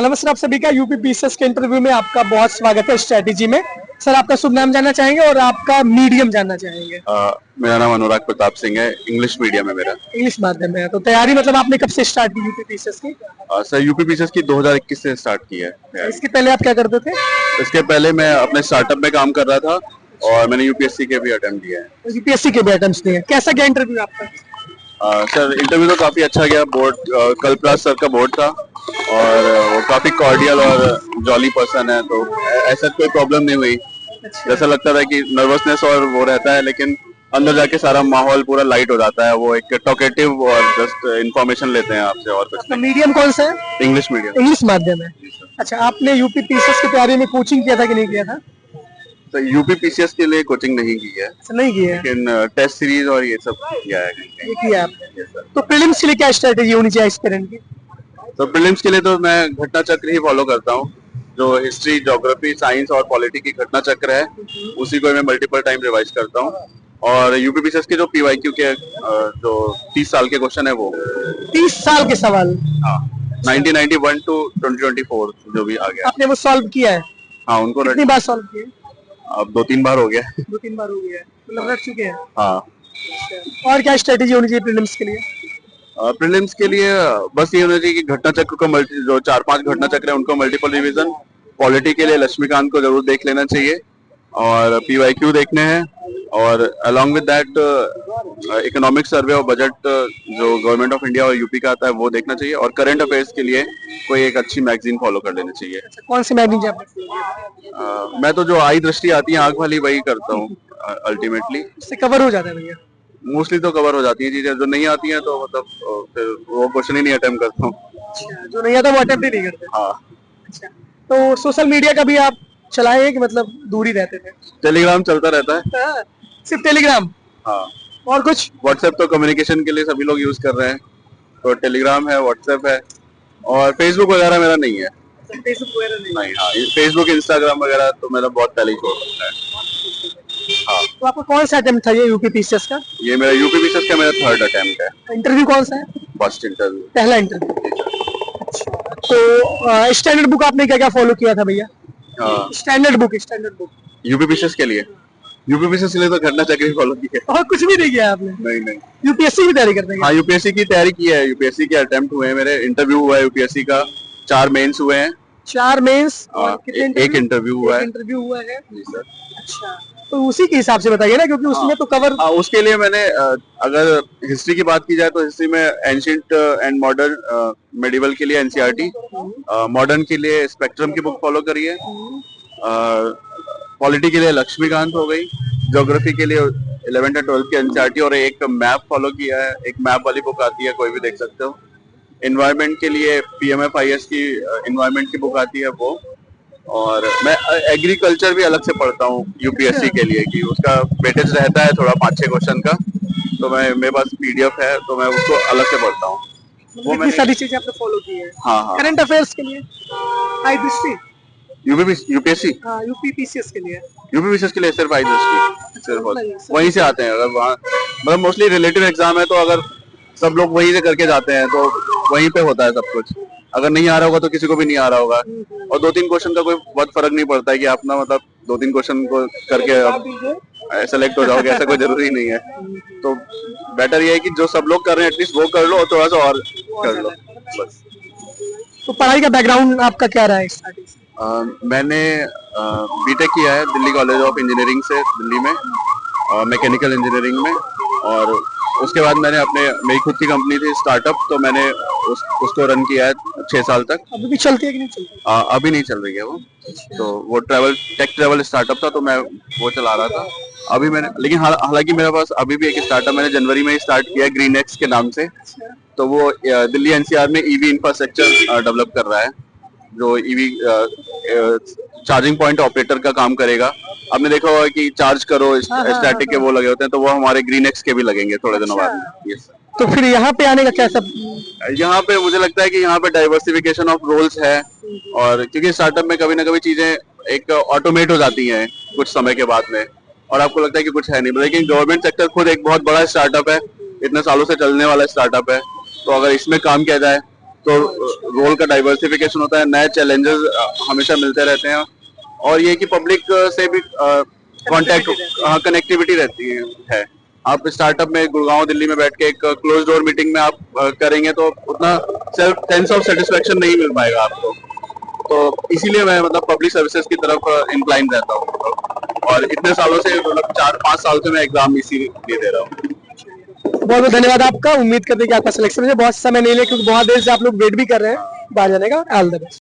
नमस्कार, आप सभी का यूपी पीसीएस के इंटरव्यू में आपका बहुत स्वागत है। स्ट्रेटेजी में सर आपका शुभ नाम जानना चाहेंगे और आपका मीडियम जानना चाहेंगे। मेरा नाम अनुराग प्रताप सिंह है। इंग्लिश मीडियम है मेरा। इंग्लिश माध्यम में है तो तैयारी मतलब आपने कब से स्टार्ट की यूपी पीसीएस की? सर यूपी पीसीएस की 2021 से स्टार्ट की है। इसके पहले आप क्या करते थे? इसके पहले मैं अपने स्टार्टअप में काम कर रहा था और मैंने यूपीएससी के भी अटेम्प्ट दिया है। यूपीएससी के भी अटेम्प्ट्स दिए। कैसा गया इंटरव्यू आपका? सर इंटरव्यू तो काफी अच्छा गया। बोर्ड कल्पराज सर का बोर्ड था और वो काफी कॉर्डियल और जॉली पर्सन है, तो ऐसा कोई प्रॉब्लम नहीं हुई। जैसा लगता था कि नर्वसनेस और वो रहता है, लेकिन अंदर जाके सारा माहौल पूरा लाइट हो जाता है। वो एक टॉकेटिव और जस्ट इन्फॉर्मेशन लेते हैं आपसे और कुछ नहीं। मीडियम कौन सा है? English medium. इंग्लिश माध्यम है। अच्छा, आपने यूपी पीसीएस की तैयारी में कोचिंग किया था कि नहीं किया था? तो यूपी पीसीएस के लिए कोचिंग नहीं की है। नहीं की है, लेकिन टेस्ट सीरीज और ये सब किया है। ये किया आपने। तो प्रीलिम्स के लिए क्या स्ट्रेटेजी होनी चाहिए एस्पिरेंट की? तो प्रीलिम्स के लिए तो मैं घटना चक्र ही फॉलो करता हूँ। जो हिस्ट्री, ज्योग्राफी, साइंस और पॉलिटी की घटना चक्र है, उसी को मैं मल्टीपल टाइम रिवाइज करता हूँ। और यूपी पीसीएस के जो पीवाईक्यू के जो 30 साल के क्वेश्चन है वो 30 साल के सवाल। हाँ, 1991 टू 2024 जो भी आ गया। आपने वो सॉल्व किया है? हाँ, उनको कितनी बार सॉल्व किया? अब 2-3 बार हो गया। 2-3 बार हो गया है, मतलब रट चुके हैं। हाँ। और क्या स्ट्रेटेजी होनी चाहिए प्रीलिम्स के लिए? प्रीलिम्स के लिए बस ये होना चाहिए कि घटना चक्र को जो 4-5 घटना चक्र है उनको मल्टीपल रिवीजन। पॉलिटी के लिए लक्ष्मीकांत को जरूर देख लेना चाहिए और पीवाईक्यू देखने हैं। और along with that economic survey और बजट जो गवर्नमेंट ऑफ इंडिया और यूपी का आता है वो देखना चाहिए। और करंट अफेयर्स के लिए कोई एक अच्छी मैगजीन फॉलो कर लेनी चाहिए। कौन सी मैगजीन? मैं तो जो आई दृष्टि आती है आंख वाली वही करता हूँ अल्टीमेटली। इससे कवर हो जाता है भैया? मोस्टली तो कवर हो जाती है चीजें। जो नहीं आती हैं तो मतलब फिर वो क्वेश्चन ही नहीं अटेम्प्ट करता हूँ। अच्छा, जो नहीं आता वो अटेम्प्ट ही नहीं करते? हाँ। अच्छा, तो सोशल मीडिया का भी आप चलाए कि मतलब दूर ही रहते थे? टेलीग्राम चलता रहता है। हाँ, सिर्फ टेलीग्राम? हाँ। और कुछ? व्हाट्सएप तो कम्युनिकेशन के लिए सभी लोग यूज कर रहे हैं, तो टेलीग्राम है, व्हाट्सएप है और फेसबुक वगैरह मेरा नहीं है। फेसबुक वगैरह नहीं? हाँ, फेसबुक, इंस्टाग्राम वगैरह तो मेरा बहुत पहले ही छोड़ रखा है। हाँ। तो आपका कौन सा अटेम्प्ट था ये यूपी पीसीएस का? ये मेरा यूपी पीसीएस का मेरा 3rd अटेम्प्ट है। इंटरव्यू कौन सा है? First interview. पहला इंटरव्यू। तो स्टैंडर्ड बुक आपने क्या क्या फॉलो किया था भैया? स्टैंडर्ड बुक यूपी पीसीएस के लिए तो घटना चक्र ही फॉलो की है। और कुछ भी नहीं किया आपने? नहीं। यूपीएससी की तैयारी करते हैं? हाँ, यूपीएससी की तैयारी की है। यूपीएससी के अटेम्प्ट हुए हैं मेरे। इंटरव्यू हुआ है यूपीएससी का। 4 मेंस हुए हैं। 4 मेंस और कितने एक इंटरव्यू हुआ है। इंटरव्यू हुआ है जी सर। अच्छा, तो उसी के हिसाब से बताइए ना, क्योंकि उसमें तो कवर। उसके लिए मैंने अगर हिस्ट्री की बात की जाए तो हिस्ट्री में एंशिएंट एंड मॉडर्न मेडिवल के लिए एनसीईआरटी, मॉडर्न के लिए स्पेक्ट्रम की बुक फॉलो करी है, पॉलिटी के लिए लक्ष्मीकांत हो गई, ज्योग्राफी के लिए 11th और 12th की एनसीईआरटी और एक मैप फॉलो किया है। एक मैप वाली बुक आती है, कोई भी देख सकते हो। एनवायरमेंट के लिए पीएमएफआईएस की एनवायरमेंट की बुक आती है वो। और मैं एग्रीकल्चर भी अलग से पढ़ता हूँ यूपीएससी के लिए, कि उसका वेटेज रहता है थोड़ा 5-6 क्वेश्चन का, तो मेरे पास पीडीएफ है तो मैं उसको अलग से पढ़ता हूँ। वो मैंने सारी चीजें आपने फॉलो की है। हाँ। करंट अफेयर्स के लिए आई दृष्टि? यूपीएससी? हाँ, यूपी पीसीएस के लिए। यूपी पीसीएस के लिए सिर्फ आई दृष्टि, सिर्फ वहीं से आते हैं। अगर वहाँ मतलब मोस्टली रिलेटिव एग्जाम है तो अगर सब लोग वहीं से करके जाते हैं तो वहीं पे होता है सब कुछ। अगर नहीं आ रहा होगा तो किसी को भी नहीं आ रहा होगा। और 2-3 क्वेश्चन का कोई बहुत फर्क नहीं पड़ता है कि आप ना मतलब 2-3 क्वेश्चन को करके सेलेक्ट हो जाओगे, ऐसा कोई जरूरी नहीं है। तो बेटर ये है कि जो सब लोग कर रहे हैं एटलीस्ट वो कर लो और थोड़ा सा और कर लो बस। तो पढ़ाई का बैकग्राउंड आपका क्या रहा है? मैंने बीटेक किया है दिल्ली कॉलेज ऑफ इंजीनियरिंग से, दिल्ली में, मैकेनिकल इंजीनियरिंग में। और उसके बाद मैंने मेरी खुद की कंपनी थी स्टार्टअप, तो मैंने उसको रन किया है 6 साल तक। अभी भी चलती है कि नहीं चलती? अभी नहीं चल रही है वो। तो वो टेक ट्रैवल स्टार्टअप था, तो मैं वो चला रहा था। अभी मैंने, लेकिन हालांकि मेरे पास अभी भी एक स्टार्टअप मैंने जनवरी में ही स्टार्ट किया है, ग्रीन एक्स के नाम से। तो वो दिल्ली एनसीआर में ईवी इंफ्रास्ट्रक्चर डेवलप कर रहा है, जो ईवी चार्जिंग पॉइंट ऑपरेटर का काम करेगा। आपने देखा होगा कि चार्ज करो स्टैटिक के वो लगे होते हैं, तो वो हमारे ग्रीन एक्स के भी लगेंगे थोड़े दिनों बाद में। यस। तो फिर यहाँ पे आने का क्या सब? यहाँ पे मुझे लगता है कि यहाँ पे डाइवर्सिफिकेशन ऑफ रोल्स है, और क्योंकि स्टार्टअप में कभी ना कभी चीजें एक ऑटोमेट हो जाती हैं कुछ समय के बाद में, और आपको लगता है कि कुछ है नहीं। लेकिन गवर्नमेंट सेक्टर खुद एक बहुत बड़ा स्टार्टअप है, इतने सालों से चलने वाला स्टार्टअप है। तो अगर इसमें काम किया जाए तो रोल का डाइवर्सिफिकेशन होता है, नए चैलेंजेस हमेशा मिलते रहते हैं, और ये कि पब्लिक से भी कांटेक्ट कनेक्टिविटी रहती है। आप स्टार्टअप में गुड़गांव दिल्ली में बैठ के एक क्लोज डोर मीटिंग में आप करेंगे तो उतना सेंस ऑफ सेटिस्फेक्शन नहीं मिल पाएगा आपको। तो इसीलिए मैं मतलब पब्लिक सर्विसेज की तरफ इंक्लाइन रहता हूँ, और इतने सालों से मतलब 4-5 साल से मैं एग्जाम इसीलिए दे रहा हूँ। बहुत बहुत धन्यवाद आपका। उम्मीद करते हैं कि आपका सिलेक्शन हो जाए। बहुत समय नहीं ले क्योंकि बहुत देर से आप लोग वेट भी कर रहे हैं बाहर जाने का। All the best.